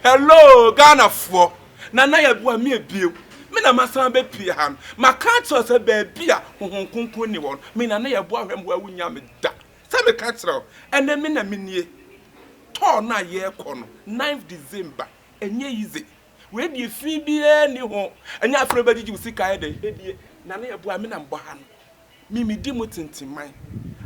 Hello, Ghana for. Nana Yeboah me bio. Me na masan be pie han. Ma catch us a baby a honhonkonkon ni won. Me na Yeboah hwem wa wunya me da. Say me catch ro. Ene me na me nie. To na ye ko no 9th December. Enye easy. We di fi bia ni ho. Enya afro ba digi usika e de. Nana Yeboah me na mbo han. Me di mo tintiman.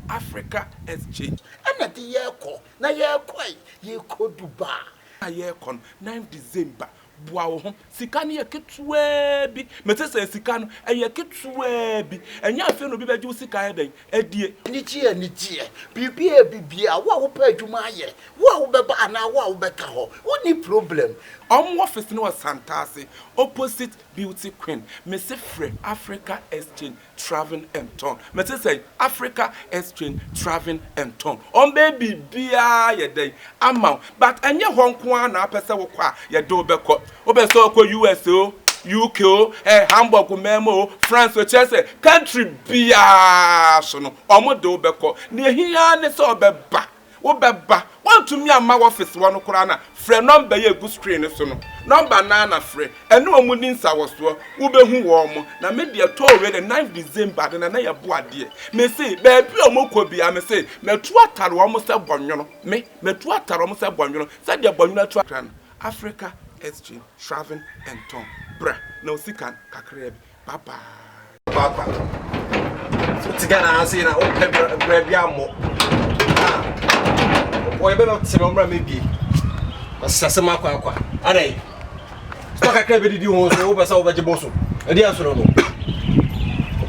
Africa exchange. Ena di ye ko. Na ye kwai. Ye ko Dubai. Aye kon 9th December boa wo ho sika ne yeketua bi metese sika no yeketua bi enya afi no bi beje wo sika ye den adie ni tie bibia wo pa adwuma aye wo beba ana wo beka ho woni problem office no Santase opposite Beauty Queen Mr. Free Africa Exchange Travel and Town metese Africa Exchange Travel and Town baby bia ye den ama but enye ho nko na apese wo kwa ye do beko obeso ko USA UK Hamburg memo France Chelsea country bia so no omodo beko ne hia ne so obeba want to me ama office one kura na frɛ number ye go screen so no number na frɛ ene omudi nsa wo so wo behu wo mo na me de to we the 9th December na Yeboah de me say baby omokɔ bia me say metu atare wo mo se bonwono me metu atare wo mo se bonwono se de bonwono atu atare Africa Exchange Travel and Town bra na osika kakra bi bye so tigana asi na o bra bia mo Oya be no tse omra mebi. Asase makwa. Adai. Stock akra be didi ho so wo pesa wo beje boso. Edi asoro no.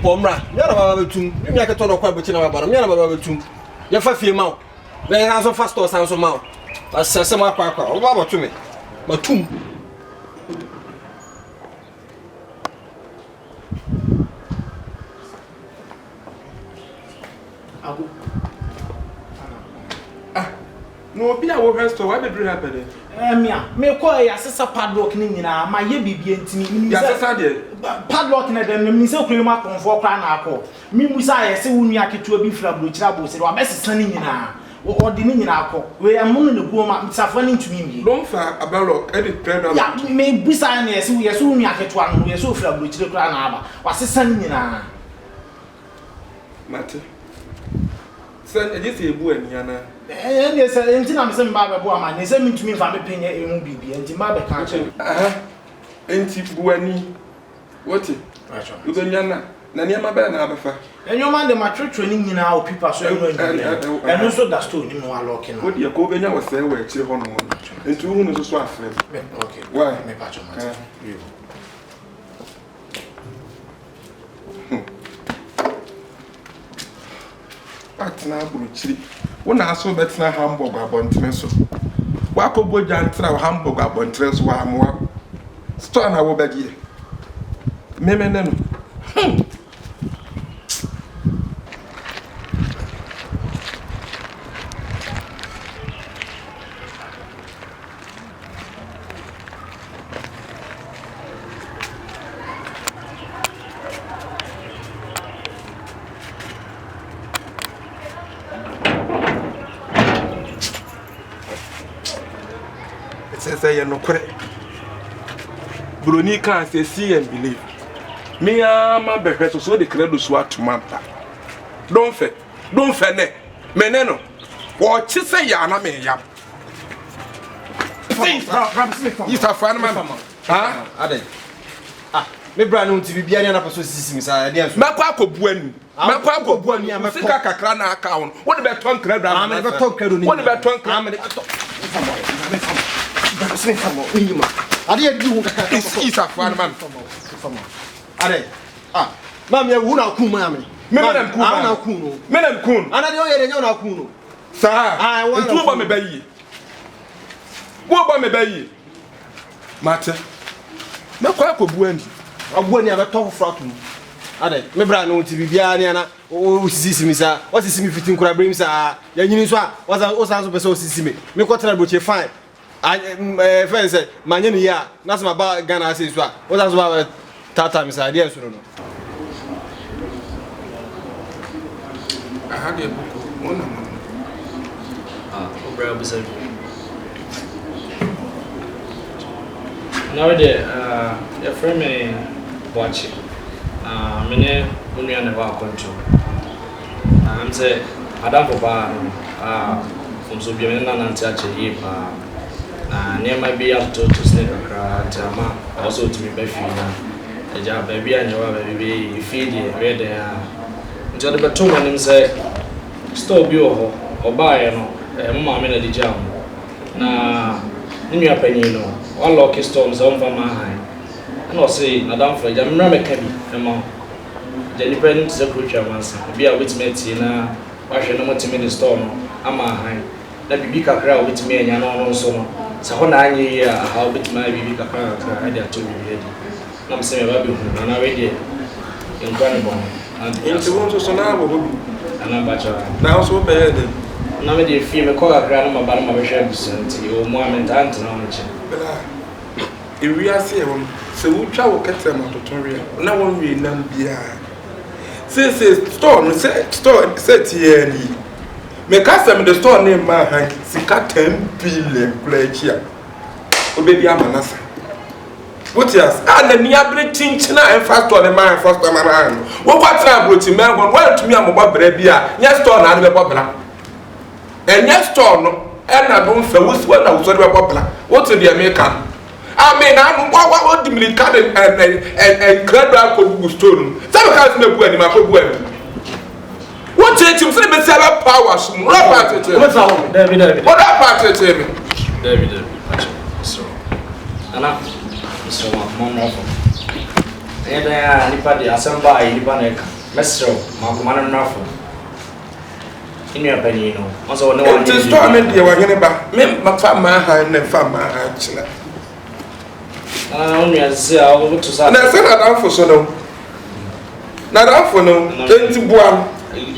Omra, nya na baba betum. Mi nya keto no kwa bechi na baba. Nya na baba betum. Ye fa fie mawo. Be na so fast or so mawo. Asase makwa. Wo baba tumi. Batum. Abu no be a work store why be do happen me call asesa padlock ni nyina ma ye bibie ntimi mi ya asesa de padlock na dem mi se kuru ma konfo kra na akọ mi musa ye se wunu aketua bi fra bro kira bo se wa besesa ni nyina o de ni nyina akọ we amunu ne guo ma msafo ni ntumi mi don fa abalo edit trend ya me busa na ye se wunu aketua no ye se fra bro kira kra na aba wa sesa ni nyina mate sen edit ebu aniana ne se enti na me se mba bebo ama ne se mintumi fa me penye emu bibia enti mba be ka che enti buani wote ubenya na niam ba na abafa enyoma de matwetwe ni nyina o pipa so eno so da store ni mo alock na wodi ko benya wo se we akire ho no enti hu no so afre okay why me pa cho mate atna buruchiri wona aso betina Hamburg abontene so wakobo jantra Hamburg abontene so wa amwa store na wo bagie memene no say you no kure broni kan say see and believe me ama behwe so de credo so atumanta don't fe ne meneno wo chi say ya na me ya is a fan man ha ade me bra no TV bia ne na paso sisi mi sa de anso makwa akobuani sika kakra na aka ho wo de beton credo na me beton credo ni wo de beton credo me beton Sing come on, Ima. I didn't do what is a fan man. Are Mamma, who now cool, mammy? Madam Kuno, Madam Kun, and I don't know Kuno. Sir, I want to buy me bay. What buy me bay? Matter. No quack of Wendy. I won't ever talk for me. Are me brand to be Biana or see me, sir. What is me fitting crab brings? Yaniswa was also so see me. Me quite a fine. I friend said, Manyani ya, that's my bag Ghana says what that's why Tata Miss idea. I had a book one. Brother, Now your friend me watch it. Many only on the bar control. I'm say Adam for bar from so being an touch a near my be up to snake a crowd, also to me by feeder. A job baby and your baby feed you where they are. Until the two men say, stop you or buy a mamma in the jam. Now, in your opinion, all lucky storms on from my hand. And I'll say, Madame for Jam Ramakabi, among the independent secretary once, be a witness in a washing no more to me the storm. I'm a high. Let me be a crowd with me and your own son. So, when I hear how bit my baby a crowd, I dare to be ready. I'm saying, I'm already incredible. Into one to Sonabo, and I'm bachelor. now so bad. Now, the female call a grand about my share, or moment, Anton. If we are seeing, so we travel catch them out of Toria. No one will none be. Since store set here. Make us the store name my hand, Sika 10 billion pledge here. Oh, baby, I'm an answer. What yes, and the near China and fast on the man first time around. What time brought you man? Well, to me, I'm about baby. Yes, store and the popular. And yes, store no, and I don't feel what's what I was popular. What's the American? I mean, I'm what the military and crab could stone. Some cars may go anymore. What change you say, Mr. Powers? What's up, David? What about it, David? So, Anna, Mr. Monroe. And I nipa the assembly, nipa neck, Mr. Mark Raffle. In your opinion, also no one is storming the wagon about me, my farmer, and farmer. Only as say I will to say. And I said that for so no. Not for no, 21. And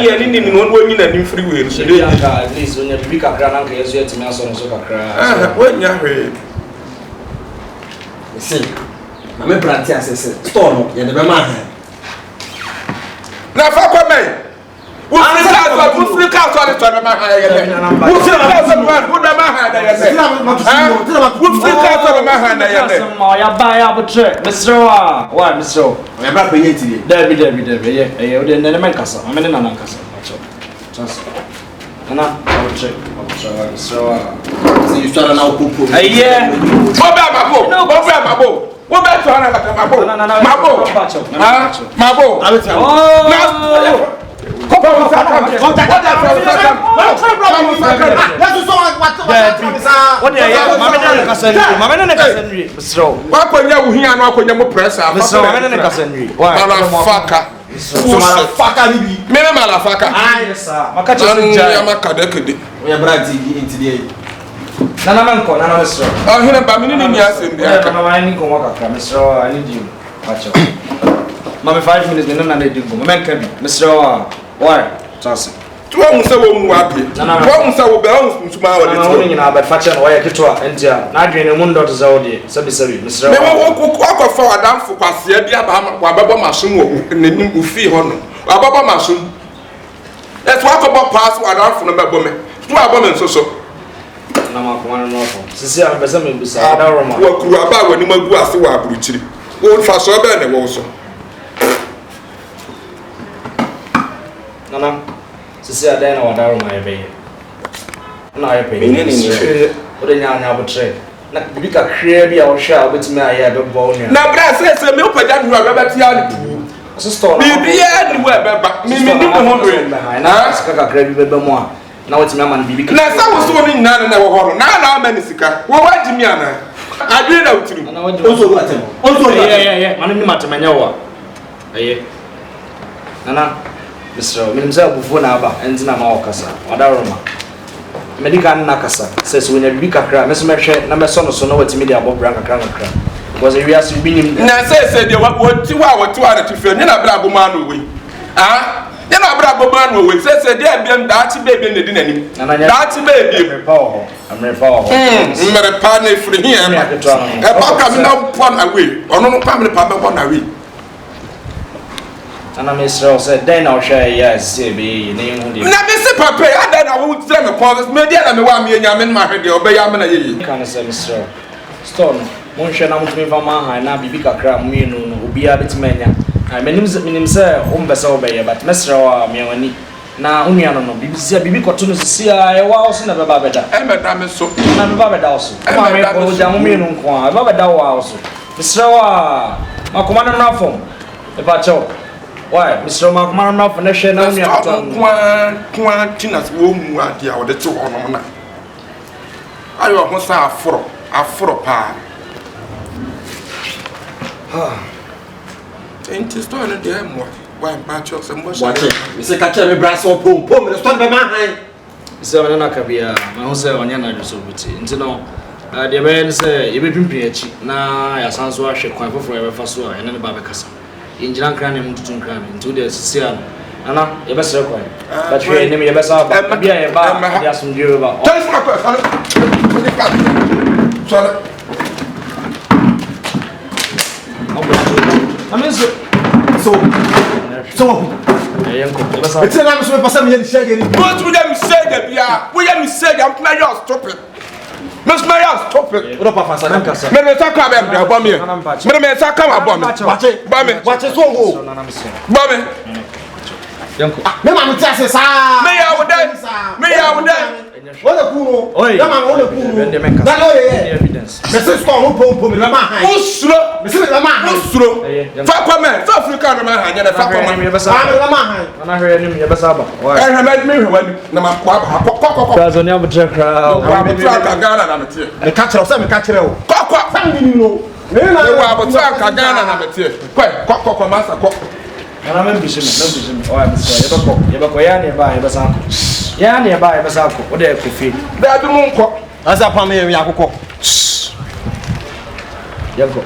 you need one way in a free will. So at least when you pick a grand as yet to me, so cry. When you're ready. See, I'm a brand says, Storm, and the man. Now, fuck me. We'll flick out on the tournament. We'll flick out on the man. We'll flick out on the man. I buy up a trick, Mr. Why, Mr. I'm not paying it. Debbie, yeah, then the man castle. I'm in an castle. Just Anna, I will check. So you start now, Pupu. Yeah, what about what about Mabo? Mama 5 minutes, no, I did go. Man can be Mr. Why? Chance. Two months ago, we were happy. One say we bounce tomorrow. You know, but Fatchan, why I get to India. Not doing a window to Saudi. Sabi, Mr. They won't walk forward down for Passia, Baba Machine, and the new fee honor. Baba Machine. Let's walk about pass what out from the woman. Two women so. I'm one of Cecilia, I'm beside beside our room. What grew about when you go as you are brutally. Old fast so bad also. Nana, Cecilia, then or down my bay. No, I pay. But then I have a trade. Not to be a crabby or shall with me. I have a bone. Now, Brass says a milk that you are about to store. Maybe anywhere, but me, behind. Ask a crabby more. Now it's my man, baby. Now, someone was doing none and never now, Menisika. Well, what do you mean? I did out to also, yeah, man, Matamanawa. Aye, Nana, Mr. Himself before Naba, and Nama Casa, Wadaroma. Medical Nakasa says when you become a crab, Miss Merchant, number son, so know what media about Branca Cranacra. Was a real being. Now, said you were 2 hours, 2 hours to feel, you're not Bravo man away. Ah? You're not Bravo man away. Says a dear Darty baby in the dinner. Darty baby. I'm a power. I'm a partner for here. I'm now one away. Or no family partner one away. And I Miss Rose said, then I'll share, yes, be name. Now, Mr. Papa, I don't know who to tell me upon this media and the 1 million in my head, obey Yamana. Can I say, Mr. store no mon hwe na mutumi fa ma han na bibi kakra mu yenu no obi a betimanya minim say o mbesa obeye but mesra wa miawani na unia no bibisia bibi koto no sisia e wa oso na beba beda emeda me so na beba beda oso ma me ko ja mu yenu nko a beba beda wa oso mesra wa makomana na fom e ba cho why mesra makomana na fom na hwe na unia koto kwa tinas wo mu ade a wo de te ho no na ayo ho sa aforo pa enti store no de mo why match us and watch it we say catch me brass or pom the store be man han so na kabia ma ho say onya na so buti enti no de be say ye be pimpin achi na ya sanso ahwe kwan foforo ye be fa so a ene ne ba be kasa injina nkran ne mututu nkran enti de sisia ana ye be sere kwan but we ne ye be sa ba bia ye ba ya sum die ba tell me kwa sorry so it's a nice way for some young shaggy. What would them say that we am say I'm playing your stupid. Miss Mayor, stop it. What about Fasanka? Me talk about me. Me talk about me. Watch it so. Bame. Me ma mutase sa. Me ya wodan. What the kuno? Oi. Na ma what the kuno? Na lo ye evidence. Me se store pom me ma han. Usuro. Me se me ma han. Usuro. Fa kwa me, fa Africa na ma han, na fa kwa me. Me ma han. Na hwe nim ye besa ba. Me hwe na ma kwa ba. Kazo ni abutre kra. Wa me tra ka Ghana na mete. Me ka kire o se me ka kire o. Kwa. Sam ni no. Me na wa abutra ka Ghana na mete. Kwa masa kwa. Ana membishim. Oya besa yebako ya ne ba yebesa ko. Ya ne ba yebesa ko. O de kofi. Da bi mu nko. Asa pa me ya akokọ. Yanko.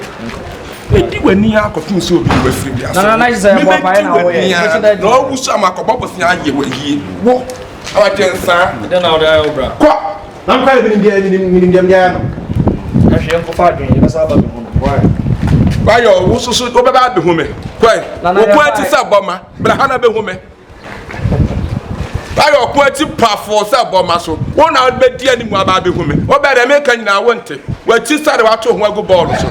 Edi wani akofun so obi wafiri bia so. Na isa ya pa na wo ye. Na owu so amakobo bosia aye wayi. Wo. Awajensa. De na o da yo bra. Kwa. Na mka minim dem ya no. Na hwe yanko fa dwen yebesa ba bi ho. Why? Bayo wo so o beba be hu me. Kwai. Wo kwa ti sa boma. Bra hana be hu me. Bayo kwa ti pa for sa boma so. Wo na be di animu aba be hu me. Wo be de me kan nyina wonte. Wa ti sa de wa to ho agu ball so.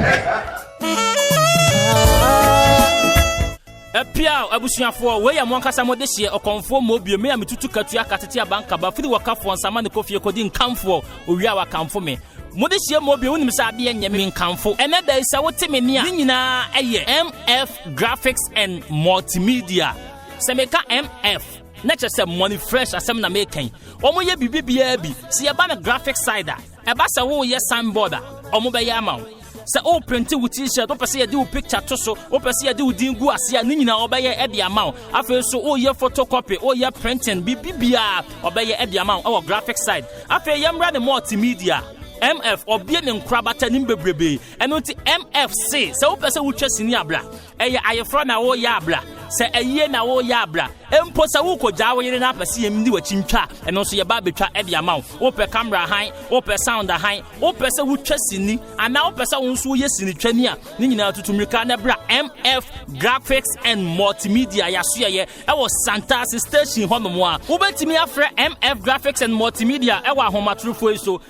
Epia abusuafo we ya monkasa mo de hye okonfo mo bio me ya metutu katua katete abanka ba firi wakafo nsama ne kofie kodi nkamfo owia wakamfo me mo de hye mo bio wonim sa ade enye me nkamfo ene da isa wote me ni a nyina eye MF Graphics and Multimedia semeka MF na chese money fresh asem na mekan omo ye bibibia bi se ye ba na graphic side a e ba se wo ye signboard a omo be ye amawo se o print with t-shirt o pese ye di picture to so o pese ye di dingu ase ni nyina obeye e dia mawo afa so o ye photocopy o ye printing bibibia obeye e dia mawo our graphic side afa ye mra the multimedia MF obie ne nkrabata nim bebrebe eno ti MFC se o pese wo twasini abra eye ayefro na wo ya abra se eye na wo ya abra empo se wo koja wo yire na apese yem di wachintwa eno so ye ba betwa e dia mawo wo pe camera han wo pe sound han wo pese wo twasini ana wo pese wo nso ye sini twani a ni nyina tutumrika na bra MF Graphics and Multimedia ya so ye e wo Santa station honomo a wo betimi afre MF Graphics and Multimedia e wo ahomatrofo so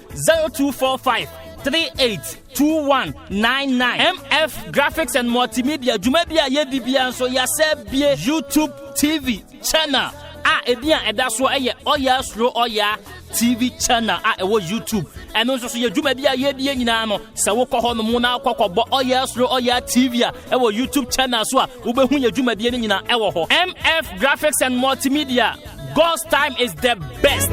0245382199 MF Graphics and Multimedia Jumabia Yedibia so Yasebie YouTube TV channel ebia edaso eye Oyaa Suro Oyaa TV channel ewo YouTube eno so ye Jumabia Yedie nyina no se wo kɔ no mu na akɔkɔbɔ Oyaa Suro Oyaa TV ewo YouTube channel so wo behu ye Jumabia ni nyina ewo ho MF Graphics and Multimedia God's time is the best.